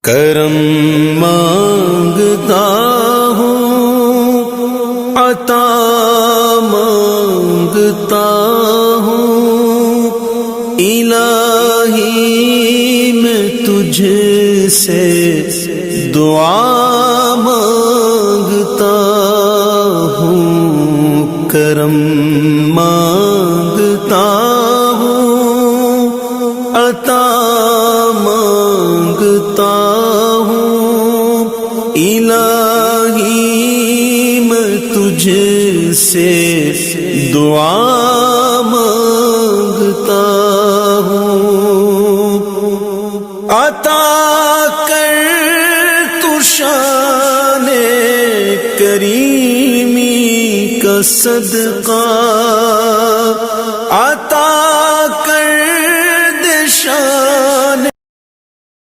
کرم مانگتا ہوں، عطا مانگتا ہوں، الہی میں تجھ سے دعا مانگتا ہوں، کرم مانگتا ہوں، عطا مانگتا ہوں، الہی میں تجھ سے دعا مانگتا ہوں، عطا کر تو شان کریمی کا صدقہ، عطا